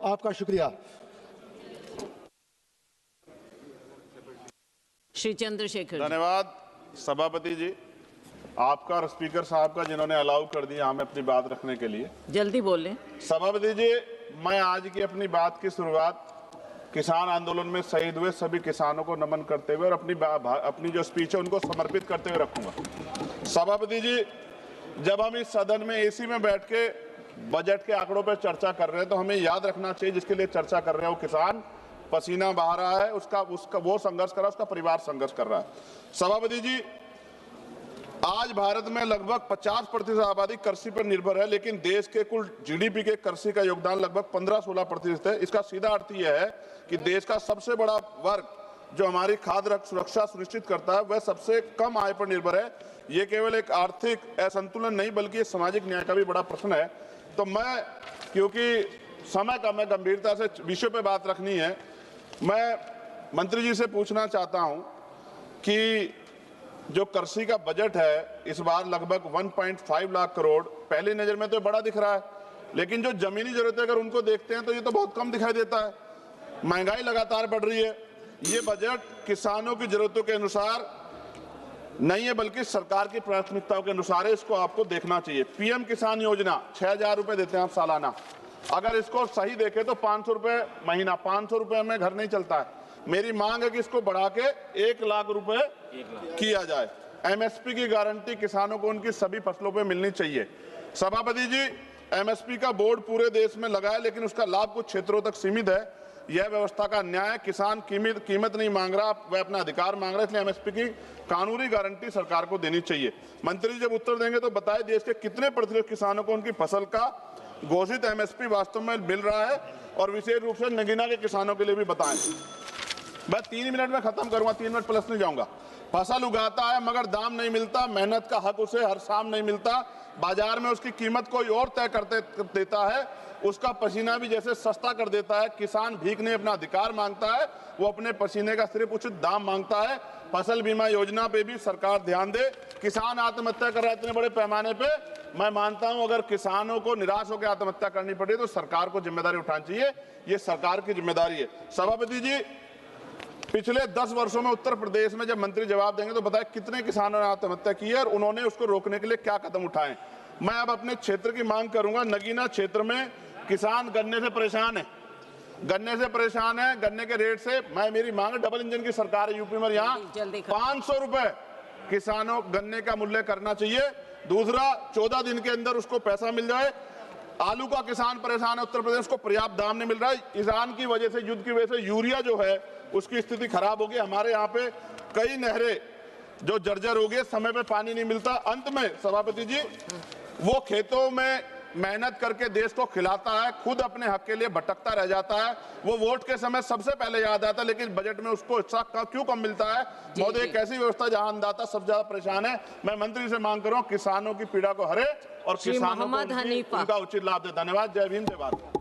आपका शुक्रिया। श्री चंद्रशेखर। धन्यवाद सभापति जी, आपका और स्पीकर साहब का, जिन्होंने अलाउ कर दिया हमें अपनी बात रखने के लिए। जल्दी बोलें। सभापति जी, मैं आज की अपनी बात की शुरुआत किसान आंदोलन में शहीद हुए सभी किसानों को नमन करते हुए और अपनी जो स्पीच है उनको समर्पित करते हुए रखूंगा। सभापति जी, जब हम इस सदन में एसी में बैठ के बजट के आंकड़ों पर चर्चा कर रहे हैं तो हमें याद रखना चाहिए जिसके लिए चर्चा कर रहे हैं वो किसान पसीना बहा रहा है, उसका वो संघर्ष कर रहा है, उसका परिवार संघर्ष कर रहा है। सभापति जी, आज भारत में लगभग 50% आबादी कृषि पर निर्भर है, लेकिन देश के कुल जीडीपी के कृषि का योगदान लगभग 15-16% है। इसका सीधा अर्थ यह है कि देश का सबसे बड़ा वर्ग जो हमारी खाद्य सुरक्षा सुनिश्चित करता है वह सबसे कम आय पर निर्भर है। ये केवल एक आर्थिक असंतुलन नहीं बल्कि सामाजिक न्याय का भी बड़ा प्रश्न है। तो मैं, क्योंकि समय कम है, गंभीरता से विषय पे बात रखनी है, मैं मंत्री जी से पूछना चाहता हूं कि जो कृषि का बजट है इस बार लगभग 1.5 लाख करोड़, पहली नजर में तो बड़ा दिख रहा है, लेकिन जो जमीनी जरूरतें अगर उनको देखते हैं तो ये तो बहुत कम दिखाई देता है। महंगाई लगातार बढ़ रही है। ये बजट किसानों की जरूरतों के अनुसार नहीं है बल्कि सरकार की प्राथमिकताओं के अनुसार है। इसको आपको देखना चाहिए। पीएम किसान योजना 6,000 रुपए देते हैं आप सालाना, अगर इसको सही देखें तो 500 रुपए महीना, 500 रुपए में घर नहीं चलता है। मेरी मांग है कि इसको बढ़ा के 1 लाख रुपए किया जाए। एमएसपी की गारंटी किसानों को उनकी सभी फसलों पे मिलनी चाहिए। सभापति जी, एमएसपी का बोर्ड पूरे देश में लगा है, लेकिन उसका लाभ कुछ क्षेत्रों तक सीमित है। यह व्यवस्था का अन्याय है। किसान कीमत नहीं मांग रहा, वह अपना अधिकार मांग रहा है, इसलिए एमएसपी की कानूनी गारंटी सरकार को देनी चाहिए। मंत्री जी जब उत्तर देंगे तो बताएं देश के कितने प्रतिशत किसानों को उनकी फसल का घोषित एमएसपी वास्तव में मिल रहा है, और विशेष रूप से नगीना के किसानों के लिए भी बताएं। मैं 3 मिनट में खत्म करूंगा, 3 मिनट प्लस नहीं जाऊंगा। फसल उगाता है मगर दाम नहीं मिलता, मेहनत का हक उसे हर शाम नहीं मिलता, बाजार में उसकी कीमत कोई और तय करते देता है, उसका पसीना भी जैसे सस्ता कर देता है। किसान भीख नहीं अपना अधिकार मांगता है, वो अपने पसीने का सिर्फ उचित दाम मांगता है। फसल बीमा योजना पे भी सरकार ध्यान दे। किसान आत्महत्या कर रहा है इतने बड़े पैमाने पे, मैं मानता हूं अगर किसानों को निराश होकर आत्महत्या करनी पड़े तो सरकार को जिम्मेदारी उठानी चाहिए। ये सरकार की जिम्मेदारी है। सभापति जी, पिछले 10 वर्षों में उत्तर प्रदेश में जब मंत्री जवाब देंगे तो बताएं कितने किसानों ने आत्महत्या की है और उन्होंने उसको रोकने के लिए क्या कदम उठाए। मैं अब अपने क्षेत्र की मांग करूंगा। नगीना क्षेत्र में किसान गन्ने से परेशान है, गन्ने के रेट से। मेरी मांग है, डबल इंजन की सरकार है यूपी में, यहाँ 500 रुपए किसानों गन्ने का मूल्य करना चाहिए। दूसरा, 14 दिन के अंदर उसको पैसा मिल जाए। आलू का किसान परेशान है, उत्तर प्रदेश को पर्याप्त दाम नहीं मिल रहा है। ईरान की वजह से, युद्ध की वजह से यूरिया जो है उसकी स्थिति खराब होगी। हमारे यहाँ पे कई नहरें जो जर्जर हो गई, समय पे पानी नहीं मिलता। अंत में सभापति जी, वो खेतों में मेहनत करके देश को खिलाता है, खुद अपने हक के लिए भटकता रह जाता है। वो वोट के समय सबसे पहले याद आता है, लेकिन बजट में उसको हिस्सा क्यों कम मिलता है? महोदय, एक ऐसी व्यवस्था जहां अन्नदाता सबसे ज्यादा परेशान है। मैं मंत्री से मांग कर रहा हूं किसानों की पीड़ा को हरे और किसानों को उनका उचित लाभ दे। धन्यवाद। जय भीम, जय भारत।